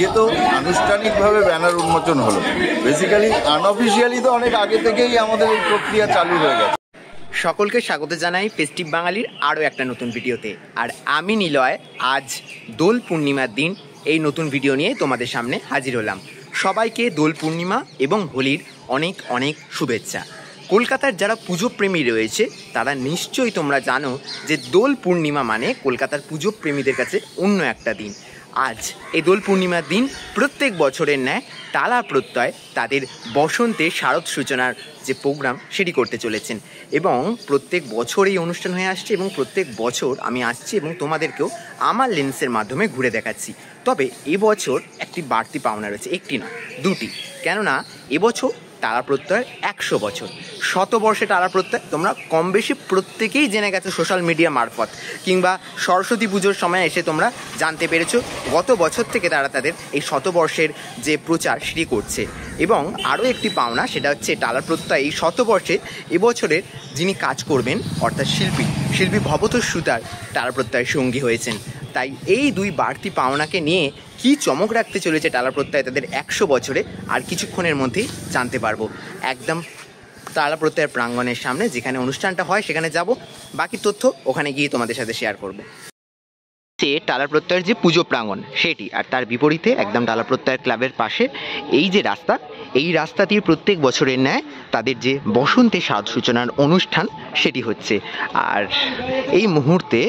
আজকে তো আনুষ্ঠানিকভাবে ব্যানার উন্মোচন হলো। বেসিক্যালি আনঅফিসিয়ালি তো অনেক আগে থেকেই আমাদের এই প্রক্রিয়া চালু হয়ে গেছে। সকলকে স্বাগত জানাই ফেস্টিভ বাঙালির আরও একটা নতুন ভিডিওতে। আর আমি নিলয় আজ দোল পূর্ণিমার দিন এই নতুন ভিডিও নিয়ে তোমাদের সামনে হাজির হলাম। সবাইকে দোল পূর্ণিমা এবং হোলির অনেক অনেক শুভেচ্ছা। কলকাতার যারা পুজো প্রেমী রয়েছে তারা নিশ্চয়ই তোমরা জানো যে দোল পূর্ণিমা মানে কলকাতার পুজো প্রেমীদের কাছে অন্য একটা দিন। আজ এই দোল পূর্ণিমার দিন প্রত্যেক বছরের ন্যায় টালা প্রত্যয় তাদের বসন্তের শারদ সূচনার যে প্রোগ্রাম সেটি করতে চলেছেন এবং প্রত্যেক বছর এই অনুষ্ঠান হয়ে আসছে এবং প্রত্যেক বছর আমি আসছি এবং তোমাদেরকেও আমার লেন্সের মাধ্যমে ঘুরে দেখাচ্ছি। তবে এবছর একটি বাড়তি পাওনা রয়েছে, একটি না দুটি। কেননা এবছর টালা প্রত্যয়ের 100 বছর। শতবর্ষে টালা প্রত্যয় তোমরা কম বেশি প্রত্যেকেই জেনে গেছো সোশ্যাল মিডিয়া মারফত, কিংবা সরস্বতী পুজোর সময় এসে তোমরা জানতে পেরেছো গত বছর থেকে তারা তাদের এই শতবর্ষের যে প্রচার সেটি করছে। এবং আরও একটি পাওনা, সেটা হচ্ছে টালা প্রত্যয় এই শতবর্ষে এবছরের যিনি কাজ করবেন অর্থাৎ শিল্পী ভবতোষ সুতার টালা প্রত্যয়ের সঙ্গী হয়েছেন। তাই এই দুই বাড়তি পাওনাকে নিয়ে কি চমক রাখতে চলেছে টালা প্রত্যয় তাদের 100 বছরে আর কিছুক্ষণের মধ্যেই জানতে পারবো। একদম টালা প্রত্যয়ের প্রাঙ্গণের সামনে যেখানে অনুষ্ঠানটা হয় সেখানে যাব, বাকি তথ্য ওখানে গিয়ে তোমাদের সাথে শেয়ার করবো। টালা প্রত্যয়ের যে পুজো প্রাঙ্গণ সেটি, আর তার বিপরীতে একদম টালা প্রত্যয়ের ক্লাবের পাশে এই যে রাস্তা, এই রাস্তা দিয়ে প্রত্যেক বছরের ন্যায় তাদের যে বসন্তে শারদ সূচনার অনুষ্ঠান সেটি হচ্ছে। আর এই মুহূর্তে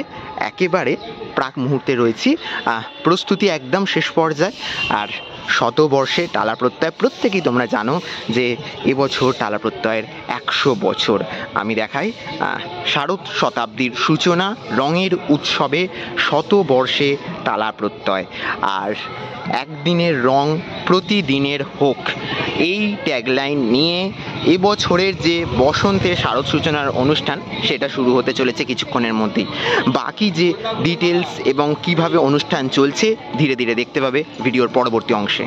একেবারে প্রাক মুহূর্তে রয়েছি, প্রস্তুতি একদম শেষ পর্যায়ে। আর শতবর্ষে টালা প্রত্যয় প্রত্যেকেই তোমরা জানো যে এবছর টালা প্রত্যয়ের 100 বছর। আমি দেখাই শারদ শতাব্দীর সূচনা, রঙের উৎসবে শতবর্ষে টালা প্রত্যয়। আর একদিনের রং প্রতিদিনের হোক, এই ট্যাগলাইন নিয়ে এবছরের যে বসন্তের শারদ সূচনার অনুষ্ঠান সেটা শুরু হতে চলেছে কিছুক্ষণের মধ্যেই। বাকি যে ডিটেলস এবং কিভাবে অনুষ্ঠান চলছে ধীরে ধীরে দেখতে পাবে ভিডিওর পরবর্তী অংশে।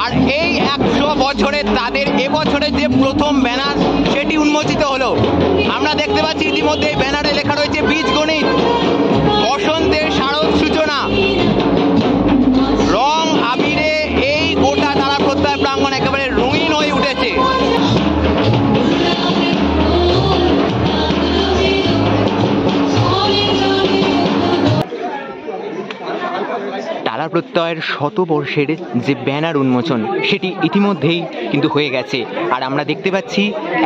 আর এই 100 বছরে তাদের এবছরের যে প্রথম ব্যানার সেটি উন্মোচিত হলো। আমরা দেখতে পাচ্ছি ইতিমধ্যে এই ব্যানারে লেখা রয়েছে বীজগণিত, বসন্তের শারদ সূচনা। রং আবিরে এই গোটা টালা প্রত্যয় প্রাঙ্গণ একেবারে রঙিন হয়ে উঠেছে। টালা প্রত্যয়ের শতবর্ষের যে ব্যানার উন্মোচন সেটি ইতিমধ্যেই কিন্তু হয়ে গেছে। আর আমরা দেখতে পাচ্ছি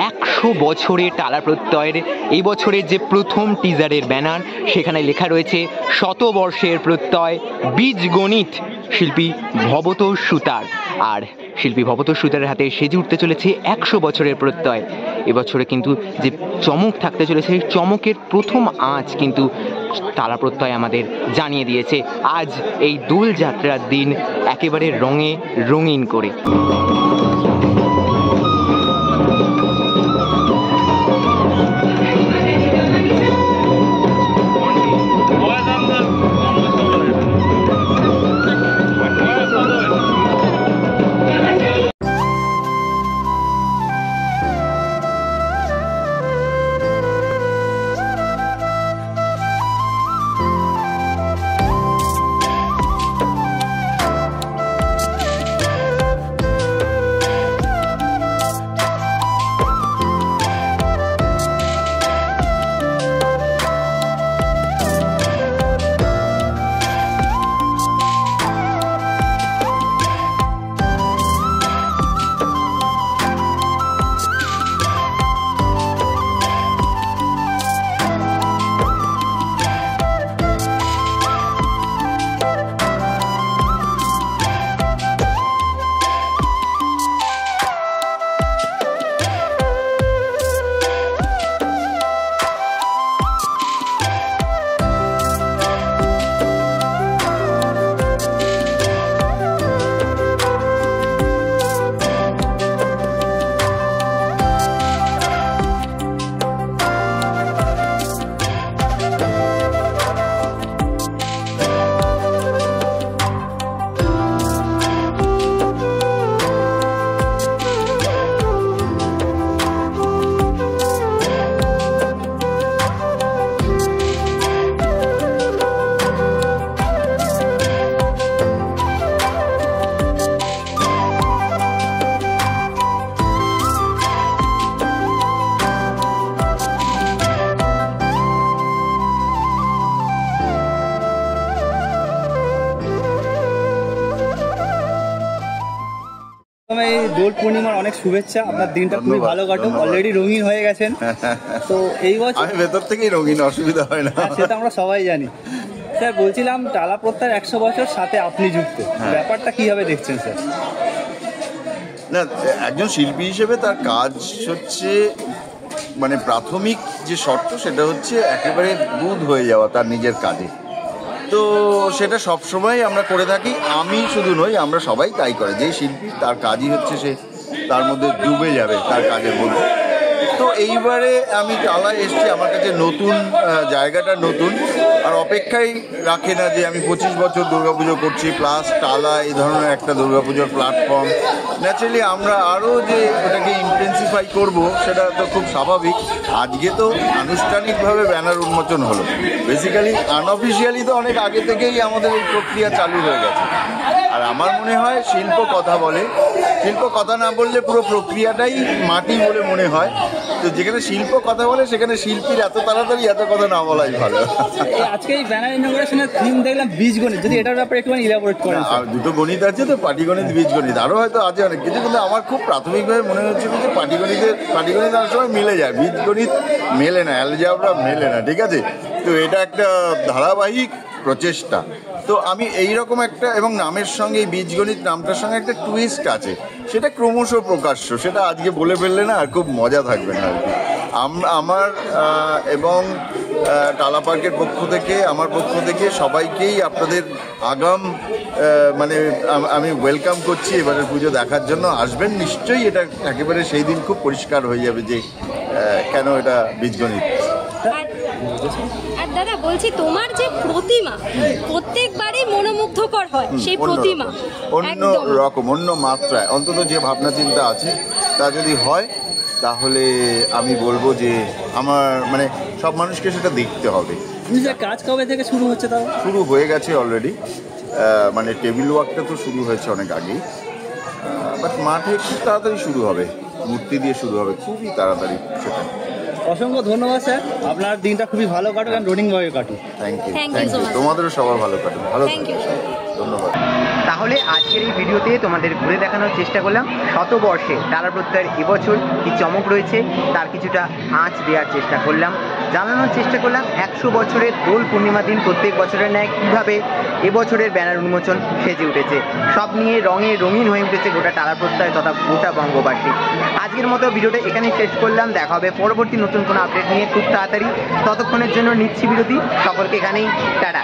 100 বছরে টালা প্রত্যয়ের এই বছরের যে প্রথম টিজারের ব্যানার সেখানে লেখা রয়েছে শতবর্ষের প্রত্যয় বীজগণিত, শিল্পী ভবতোষ সুতার। আর শিল্পী ভবতোষ সুতারের হাতে সেজে উঠতে চলেছে 100 বছরের প্রত্যয়। এবছরে কিন্তু যে চমক থাকতে চলেছে সেই চমকের প্রথম আঁচ কিন্তু টালা প্রত্যয় আমাদের জানিয়ে দিয়েছে আজ এই দোল যাত্রার দিন একেবারে রঙে রঙিন করে। এই দোল পূর্ণিমার অনেক শুভেচ্ছা। আপনার দিনটা খুবই ভালো কাটুক। অলরেডি রঙিন হয়ে গেছেন, তো এই বছর আমি ভেতর থেকেই রঙিন, অসুবিধা হয় না। সেটা আমরা সবাই জানি। স্যার বলছিলাম টালা প্রত্যার 100 বছর সাথে আপনি যুক্ত, ব্যাপারটা কিভাবে দেখছেন স্যার? না, একজন শিল্পী হিসেবে তার কাজ হচ্ছে মানে প্রাথমিক যে শর্ত সেটা হচ্ছে একেবারে বুঁদ হয়ে যাওয়া তার নিজের কাজে। তো সেটা সবসময় আমরা করে থাকি, আমি শুধু নই, আমরা সবাই তাই করে। যে শিল্পী তার কাজই হচ্ছে সে তার মধ্যে ডুবে যাবে তার কাজের মধ্যে। তো এইবারে আমি টালায় এসেছি, আমার কাছে নতুন জায়গাটা নতুন, আর অপেক্ষাই রাখে না যে আমি 25 বছর দুর্গাপুজো করছি প্লাস টালা এই ধরনের একটা দুর্গাপুজোর প্ল্যাটফর্ম। ন্যাচারালি আমরা আরও যে ওটাকে ইন্টেন্সিফাই করব সেটা তো খুব স্বাভাবিক। আজকে তো আনুষ্ঠানিকভাবে ব্যানার উন্মোচন হলো, বেসিক্যালি আনঅফিসিয়ালি তো অনেক আগে থেকেই আমাদের এই প্রক্রিয়া চালু হয়ে গেছে। আর আমার মনে হয় শিল্প কথা বলে, শিল্প কথা না বললে পুরো প্রক্রিয়াটাই মাটি বলে মনে হয়। তো যেখানে শিল্প কথা বলে সেখানে শিল্পীর এত তাড়াতাড়ি এত কথা না বলাই ভালো। আজকে এই ব্যানার ইনঅগ্রেশনের থিম দেখলাম বীজগণিত, যদি এটার ব্যাপারে একটুখানি ইলাবোরেট করেন। আর দুটো গণিত আছে তো, পাটিগণিত বীজগণিত, আরও হয়তো আছে অনেক কিছু, কিন্তু আমার খুব প্রাথমিকভাবে মনে হচ্ছিল যে পাটিগণিত অনেক সময় মিলে যায়, বীজগণিত মেলে না, অ্যালজেব্রা মেলে না, ঠিক আছে। তো এটা একটা ধারাবাহিক প্রচেষ্টা। তো আমি এইরকম একটা, এবং নামের সঙ্গে এই বীজগণিত নামটার সঙ্গে একটা টুইস্ট আছে, সেটা ক্রমশ প্রকাশ্য, সেটা আজকে বলে ফেললে না আর খুব মজা থাকবে না আর কি। আমার এবং টালা পার্কের পক্ষ থেকে, আমার পক্ষ থেকে সবাইকেই আপনাদের আগাম মানে আমি ওয়েলকাম করছি এবারের পুজো দেখার জন্য। আসবেন নিশ্চয়ই, এটা একেবারে সেই দিন খুব পরিষ্কার হয়ে যাবে যে কেন এটা বীজগণিত। আর দাদা বলছি, তোমার যে প্রতিমা প্রত্যেকবারই মনোমুগ্ধকর হয়, সেই প্রতিমা অন্য রকম, অন্য মাত্রায়, অন্তত যে ভাবনা চিন্তা আছে তা যদি হয় তাহলে আমি বলবো যে আমার মানে সব মানুষকে সেটা দেখতে হবে। কাজ কবে থেকে শুরু হচ্ছে? তাও শুরু হয়ে গেছে অলরেডি, মানে টেবিল ওয়ার্কটা তো শুরু হয়েছে অনেক আগেই, বাট মাঠে খুব তাড়াতাড়ি শুরু হবে, মূর্তি দিয়ে শুরু হবে খুবই তাড়াতাড়ি সেটা। অসংখ্য ধন্যবাদ স্যার, আপনার দিনটা খুবই ভালো কাটুক, রোডিং ভাবে কাটুক। Thank you, Thank you thank so you, much. তোমাদেরও সবার ভালো কাটুক, ভালো থ্যাংক ইউ। ধন্যবাদ। তাহলে আজকের এই ভিডিওতে তোমাদের ঘুরে দেখানোর চেষ্টা করলাম শতবর্ষে টালা প্রত্যয়ের এবছর কি চমক রয়েছে তার কিছুটা আঁচ দেওয়ার চেষ্টা করলাম, জানানোর চেষ্টা করলাম 100 বছরের দোল পূর্ণিমা দিন প্রত্যেক বছরের ন্যায় কীভাবে এবছরের ব্যানার উন্মোচন সেজে উঠেছে, সব নিয়ে রঙে রঙিন হয়ে উঠেছে গোটা টালা প্রত্যয় তথা গোটা বঙ্গবাসী। আজকের মতো ভিডিওটা এখানেই শেষ করলাম, দেখা হবে পরবর্তী নতুন কোনো আপডেট নিয়ে খুব তাড়াতাড়ি। ততক্ষণের জন্য নিচ্ছি বিরতি, সকলকে এখানেই টাটা।